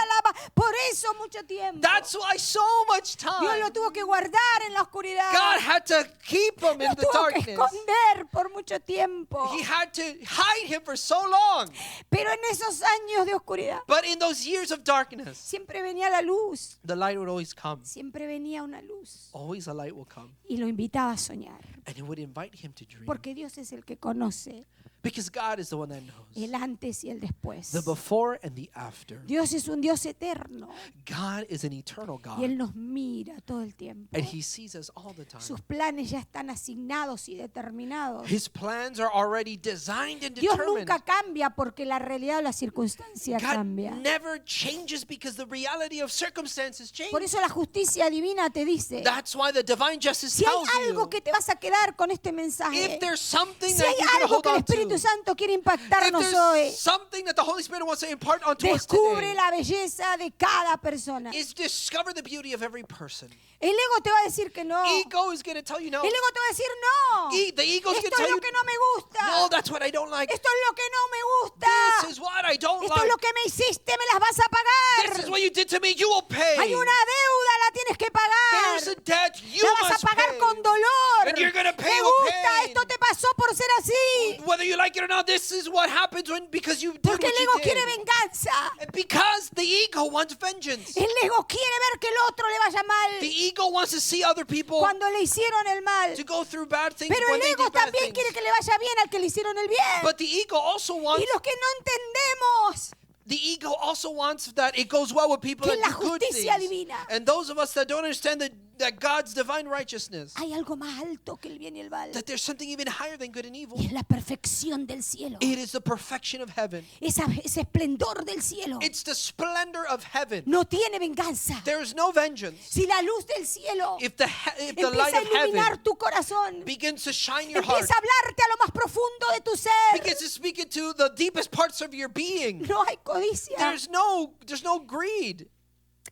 Por eso mucho tiempo. That's why so much Dios time lo tuvo que guardar en la oscuridad. God had to keep him in Lo the tuvo que darkness. esconder por mucho tiempo. He had to hide him for so long. Pero en esos años de oscuridad But in those years of darkness, siempre venía la luz. the light would always come. Siempre venía una luz. Always a light will come. Y lo invitaba a soñar. And it would invite him to dream. Porque Dios es el que conoce Because God is the one that knows el antes y el después. the before and the after. Dios es un Dios eterno. God is an eternal Y Él God. nos mira todo el tiempo. And He sees us all the time. Sus planes ya están asignados y determinados. His plans are already designed and Dios determined. nunca cambia porque la realidad o la circunstancia God cambia. never changes because the reality of circumstances change. Por eso la justicia divina te dice, That's why the divine justice si hay tells algo you, que te vas a quedar con este mensaje, if there's something si that hay you're going to algo hold que el on to, Espíritu Santo quiere if impactarnos hoy, there's something that the Holy Spirit wants to impart onto us descubre today, la belleza de cada persona. is discover the beauty of every person. El ego te va a decir que no. El Ego is going to tell you no. ego te va a decir no. The ego's going to Esto es tell lo you que no me gusta. no, that's what I don't like. Esto es lo que no me gusta. This is what I don't Esto es like. lo que me hiciste, me las vas a pagar. This is what you did to me, you will pay. Hay una deuda, la tienes que There's a pagar. debt you La vas a must pagar pay. con dolor. And you're gonna pay Me with gusta, pain. esto te pasó por ser así. Whether you like it or not, this is what happens because you did Porque what el you ego did. quiere venganza. And because the ego wants vengeance. El ego quiere ver que el otro le vaya mal The ego wants to see other people cuando le hicieron el mal. to go through bad things Pero when el they ego did bad también things. quiere que le vaya bien al que le hicieron el bien. But the ego also wants Y los que no entendemos the ego also wants that it goes well with people que that la do good justicia things. divina And those of us that don't understand that God's divine righteousness, hay algo más alto que el bien y el mal. that there's something even higher than good and evil. Y es la perfección del cielo. It is the perfection of heaven. Ese esplendor del cielo It's the splendor of heaven. no tiene venganza. There is no vengeance. Si la luz del cielo If the light empieza a of iluminar heaven tu corazón, begins to shine your heart, empieza a hablarte a lo más profundo de tu ser, begins to speak into the deepest parts of your being, no hay codicia. there's no greed.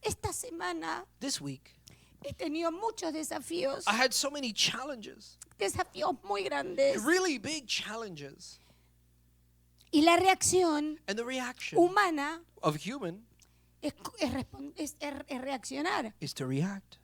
Esta semana This week, he tenido muchos desafíos, I had so many challenges, desafíos muy grandes. really big challenges. Y la reacción And the reaction humana of human es reaccionar. is to react.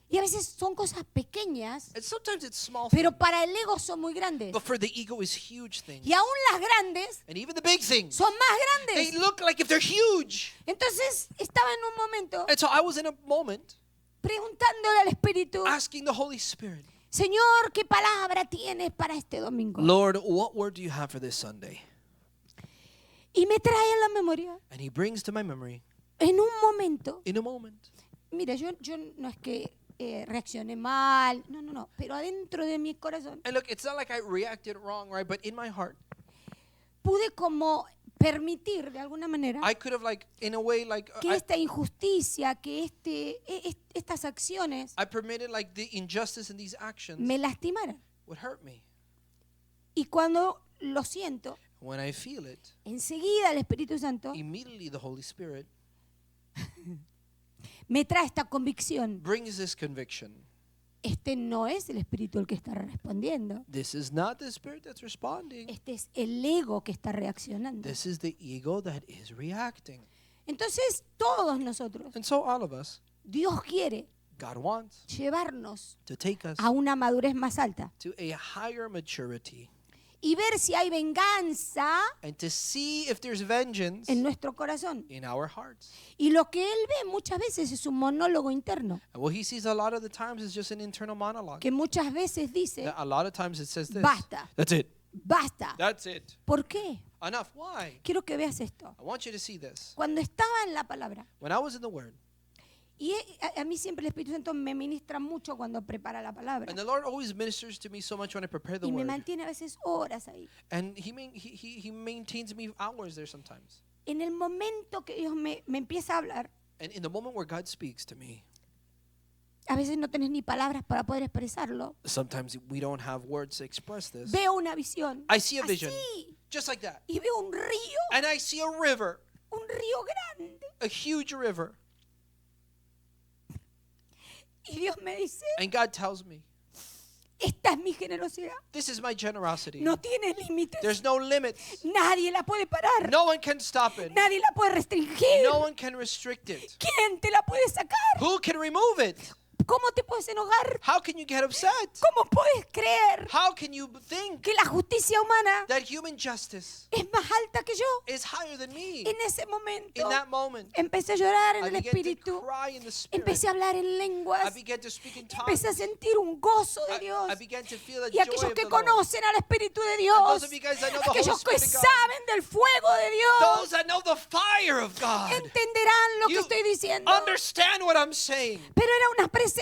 Y a veces son cosas pequeñas, And sometimes it's small pero things, para el ego son muy grandes. but for the ego is huge things. Y aún las grandes And even the big things, son más they grandes. look like if they're huge. Entonces estaba en un momento And so I was in a moment preguntándole al Espíritu, asking the Holy Spirit, Señor, ¿qué palabra tienes para este domingo? Lord, what word do you have for this Sunday? Y me trae a la memoria, And he brings to my memory, en un momento, in a moment. mira, yo no es que reaccioné mal, no, pero adentro de mi corazón And look, it's not like I reacted wrong, right? But in my heart, pude como permitir de alguna manera I could have like, in a way, like, que esta injusticia, que estas acciones I permitted like the injustice in these actions me lastimaran. would hurt me. Y cuando lo siento, When I feel it, enseguida el Espíritu Santo immediately the Holy Spirit me trae esta convicción. brings this conviction. Este no es el Espíritu el que está respondiendo. This is not the spirit that's responding. Este es el ego que está reaccionando. This is the ego that is reacting. Entonces, todos nosotros, And so all of us, Dios quiere God wants llevarnos to take us a una madurez más alta to a higher maturity y ver si hay venganza and to see if there's vengeance en nuestro corazón. in our hearts. Y lo que Él ve muchas veces es un monólogo interno, And what he sees a lot of the times is just an internal monologue. que muchas veces dice, A lot of times it says this. Basta. That's it. basta. That's it. ¿Por qué? Enough. Why? Quiero que veas esto. I want you to see this. Cuando estaba en la palabra, When I was in the Word, y a mí siempre el Espíritu Santo me ministra mucho cuando prepara la palabra, and the Lord always ministers to me so much when I prepare the y me Word, mantiene a veces horas ahí. and he maintains me hours there sometimes. En el momento que Dios me empieza a hablar, And in the moment where God speaks to me, a veces no tenés ni palabras para poder expresarlo. sometimes we don't have words to express this. Veo una visión, I see a vision, así, just like that, y veo un río and I see a river, grande. a huge river, Y Dios me dice, and God tells me, esta es mi generosidad. this is my generosity. No tiene límites. There's no limits. Nadie la puede parar. No one can stop it. Nadie la puede restringir. No one can restrict it. ¿Quién te la puede sacar? Who can remove it? ¿Cómo te puedes enojar? How can you get upset? ¿Cómo puedes creer How can you think que la justicia humana that human justice es más alta que yo? is higher than me? En ese momento In that moment, empecé a llorar en I el began to Espíritu. cry in the Spirit. Empecé a hablar en I lenguas. began to speak in Empecé a tongues. sentir un gozo de Dios. I began to feel the Y joy aquellos of que the Lord. conocen al Espíritu de And Dios, those of you guys that know the Holy aquellos que Spirit of God, saben del fuego de Dios, those that know the fire of God, entenderán lo que you estoy diciendo. understand what I'm saying. Pero era una presencia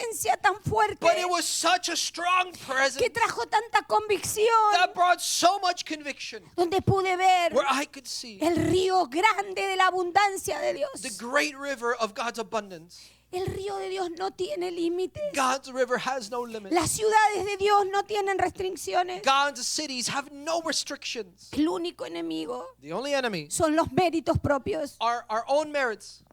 tan fuerte But it was such a strong presence que trajo tanta convicción, that brought so much conviction, donde pude ver where I could see el río grande de la abundancia de Dios. the great river of God's abundance. El río de Dios no tiene límites. God's river has no limits. Las ciudades de Dios no tienen restricciones. God's cities have no restrictions. El único enemigo The only enemy son los méritos propios. are our own merits.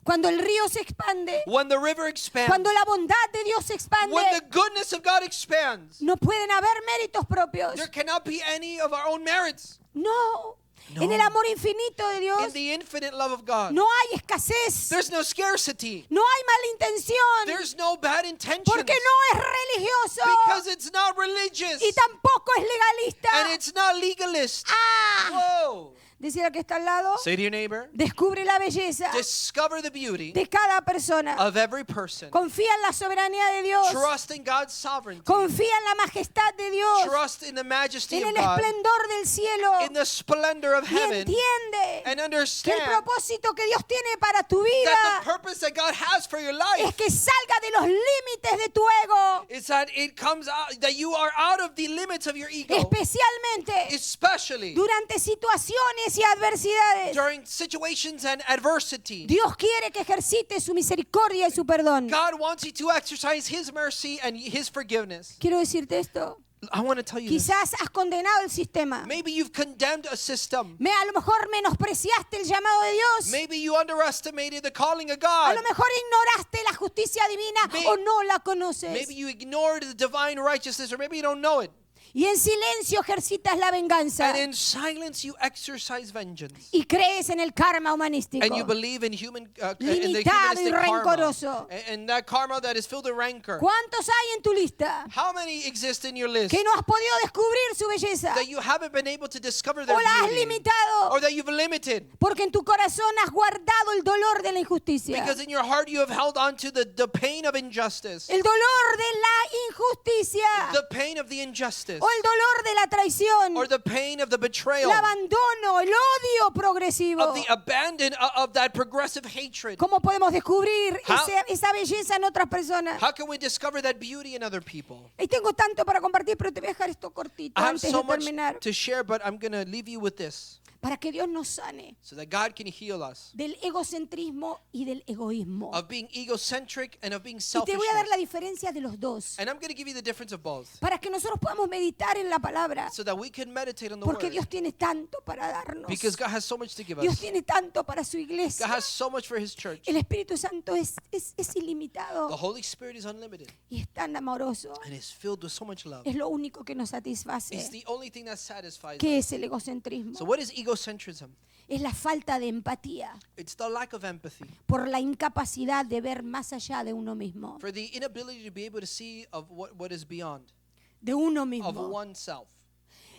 Cuando el río se expande, When the river expands, cuando la bondad de Dios se expande, when the goodness of God expands, no pueden haber méritos propios. there cannot be any of our own merits. No. No. En el amor infinito de In Dios the infinite love of God, no hay escasez. there's no scarcity. No hay malintención. There's no bad intentions. Porque no es religioso. Because it's not religious. Y tampoco es legalista. And it's not legalist. Ah, Whoa. decir al que está al lado, Say to your neighbor, descubre la belleza discover the beauty de cada persona. of every person. Confía en la soberanía de Dios. Trust in God's sovereignty. Confía en la majestad de Dios. Trust in the majesty En of el God. esplendor del cielo. In the splendor of Y heaven. entiende And que el understand propósito que Dios tiene para tu that vida the purpose that God has for your es life que salga de los límites de tu ego. is that it comes out, that you are out of the limits of your ego. Especialmente Especially durante situaciones y adversidades. during situations and adversity. Dios quiere que ejercite su misericordia y su perdón. God wants you to exercise His mercy and His forgiveness. Quiero decirte esto. I want to tell you this. Quizás has condenado el sistema. Maybe you've condemned a system. A lo mejor menospreciaste el llamado de Dios. Maybe you underestimated the calling of A God. lo mejor ignoraste la justicia divina o no la conoces. Maybe you ignored the divine righteousness, or maybe you don't know it. Y en silencio ejercitas la venganza. And in silence you exercise vengeance. Y crees en el karma humanístico. And you believe in in the Limitado y humanistic karma. rencoroso. And that karma that is filled with rancor. ¿Cuántos hay en tu lista How many exist in your list que no has podido descubrir su belleza? that you haven't been able to discover their ¿O la has beauty? limitado? Or that you've limited? Porque en tu corazón has guardado el dolor de la injusticia. Because in your heart you have held on to the pain of injustice. El dolor de la injusticia. The pain of the injustice. O el dolor de la traición. Or the pain of the betrayal. El abandono, el odio progresivo. Of the abandon of that progressive hatred. ¿Cómo podemos descubrir How- esa belleza en otras personas? How can we discover that beauty in other people? Y tengo tanto para compartir, pero te voy a dejar esto cortito I have antes so de much terminar. to share, but I'm going to leave you with this Para que Dios nos sane so that God can heal us del egocentrismo y del egoísmo. of being egocentric and of being Y te selfish. voy a dar la diferencia de los dos. And I'm going to give you the difference of both Para que nosotros podamos meditar en la palabra. so that we can meditate on the Porque word. Dios tiene tanto para darnos. Because God has so much to give Dios us. tiene tanto para su God iglesia. has so much for His church. El Espíritu Santo es The ilimitado Holy Spirit is unlimited y es tan amoroso. and is filled with so much love. Es lo único que nos It's satisface. the only thing that satisfies ¿Qué us. es el egocentrismo? So what is egocentrism? Es la falta de empatía It's the lack of empathy, por la incapacidad de ver más allá de uno mismo. for the inability to be able to see of what is beyond, De uno of mismo. oneself.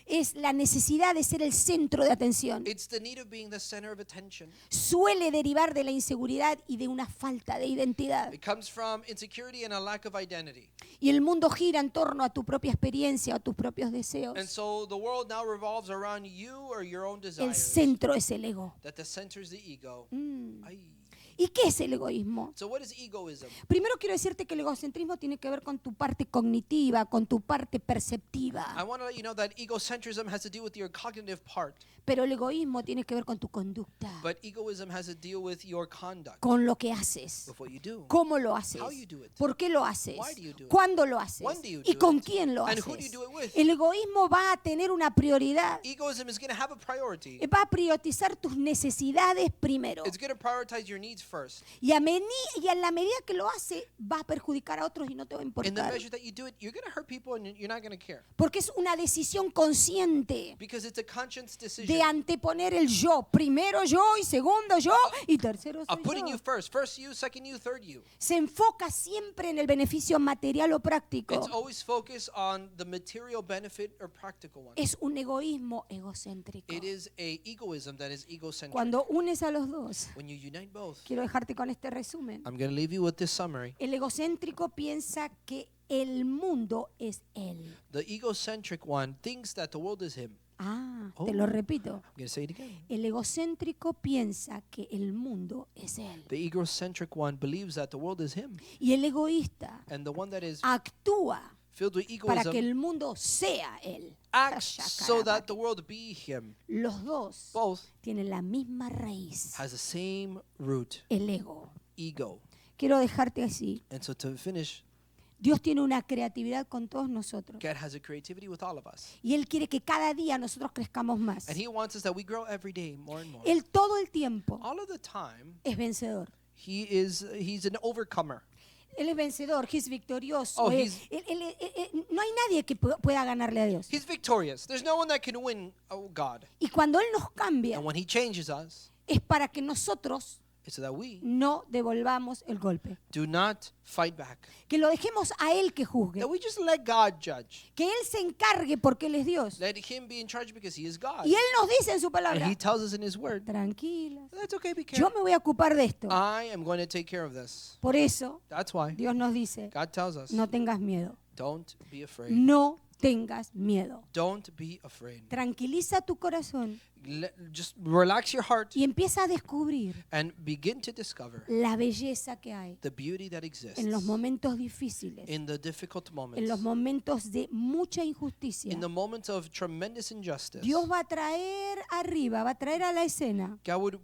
Es la necesidad de ser el centro de atención. It's the need of being the center of attention. Suele derivar de la inseguridad y de una falta de identidad. It comes from insecurity and a lack of identity. Y el mundo gira en torno a tu propia experiencia, a tus propios deseos. And so the world now revolves around you or your own El desires. centro es el ego. That the center is the ego. Ay. ¿Y qué es el egoísmo? So what is egoism? Primero quiero decirte que el egocentrismo tiene que ver con tu parte cognitiva, con tu parte I perceptiva. want to let you know that egocentrism has to do with your cognitive part, Pero el egoísmo tiene que ver con tu conducta, but egoism has to deal with your conduct, con lo que haces. with what you do. ¿Cómo lo haces? How you do it. ¿Por qué lo haces? Why do you do it? ¿Cuándo lo haces? When do you ¿Y do con it? quién lo And haces? who do you do it with? El egoísmo va a tener una prioridad. Egoism is going to have a priority. Va a priorizar tus necesidades primero. It's going to prioritize your needs first. Y en la medida que lo hace, va a perjudicar a otros y no te va a In the importar. measure that you do it, you're going to hurt people and you're not going to care. Porque es una decisión consciente Because it's a conscious decision de anteponer el yo. Primero yo y segundo yo y tercero soy of putting you yo. first. First you, second you, third you. Se enfoca siempre en el beneficio material o práctico. It's always focused on the material benefit or practical one. Es un egoísmo egocéntrico. It is a egoism that is egocentric. Cuando unes a los dos, When you unite both, quiero dejarte con este resumen. I'm going to leave you with this summary. El egocéntrico piensa que el mundo es él. The egocentric one thinks that the world is him. Te lo repito. I'm going to say it again. El egocéntrico piensa que el mundo es él. The egocentric one believes that the world is him. Y el egoísta And the one that is actúa filled with para que egoism el mundo sea él. acts so that the world be him. Los dos Both tienen la misma raíz, has the same root, el ego. ego. Quiero dejarte así. And so to finish, Dios tiene una creatividad con todos nosotros. God has a creativity with all of us. Y Él quiere que cada día nosotros crezcamos más. And he wants us that we grow every day more and more. Él todo el tiempo All of the time, es vencedor. he's an overcomer. Él es vencedor, es victorioso. Oh, No hay nadie que pueda ganarle a Dios. He's victorious. There's no one that can win, oh God. Y cuando Él nos cambia, And when he changes us, es para que nosotros it's so that we no devolvamos el golpe. do not fight back. Que lo dejemos a Él que juzgue. That we just let God judge. Que Él se encargue porque Él es Dios. Let him be in charge because he is God. Y Él nos dice en su And palabra, he tells us in his word, tranquilas, that's okay, be yo careful. me voy a ocupar de esto. I am going to take care of this. Por eso That's why Dios nos dice, God tells us, no tengas miedo. don't be afraid. No tengas miedo. Don't be afraid. Tranquiliza tu corazón Just relax your heart y empieza a descubrir and begin to discover la belleza que hay the beauty that exists en los momentos difíciles, in the difficult en moments, los momentos de mucha injusticia. in the moments of tremendous injustice. Dios va a traer arriba, va a traer a la escena God would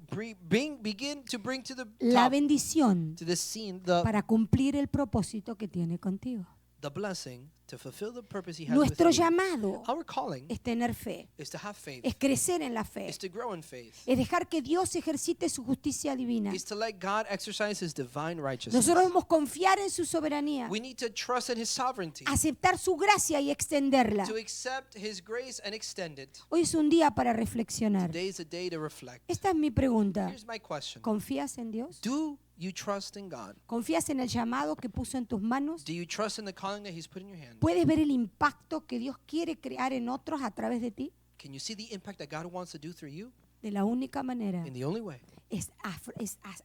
begin to bring to the la top, bendición to the scene, the para cumplir el propósito que tiene contigo. the blessing to fulfill the purpose he has Nuestro with you. llamado Our calling es tener fe, is to have faith, es crecer en la fe, is to grow in faith, es dejar que Dios ejercite su justicia divina. is to let God exercise his divine righteousness. Nosotros debemos confiar en su soberanía, We need to trust in his sovereignty, aceptar su gracia y extenderla. to accept his grace and extend it. Hoy es un día para reflexionar. Today is a day to reflect. Esta es mi pregunta. Here's my question. ¿Confías en Dios? Do you trust in God? ¿Confías en el llamado que puso en tus manos? Do you trust in the calling that he's put in your hand? ¿Puedes ver el impacto que Dios quiere crear en otros a través de ti? Can you see the impact that God wants to do through you? De la única manera In the only way es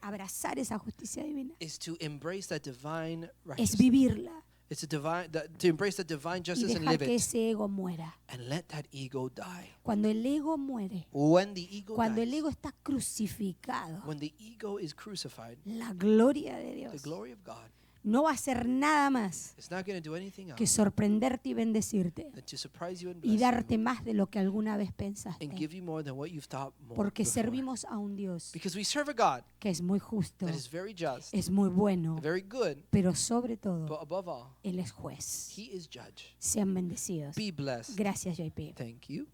abrazar esa justicia divina, is to embrace that divine es righteousness. vivirla It's to embrace that divine y justice and dejar live que it ese ego muera. and let that ego die. Cuando el ego muere, When the ego cuando el dies, ego está crucificado, when the ego is crucified, la gloria de the Dios glory of God no va a hacer nada más is not going to do anything que else sorprenderte y bendecirte than to surprise you and y bless darte you más de lo que alguna vez and pensaste. give you more than what you've thought more Porque before. servimos a un Dios Because we serve a God que es muy justo, that is very just, es muy bueno, very good, pero sobre but todo, above all, Él es juez. he is judge. Sean bendecidos. Be blessed. Gracias, JP. Thank you.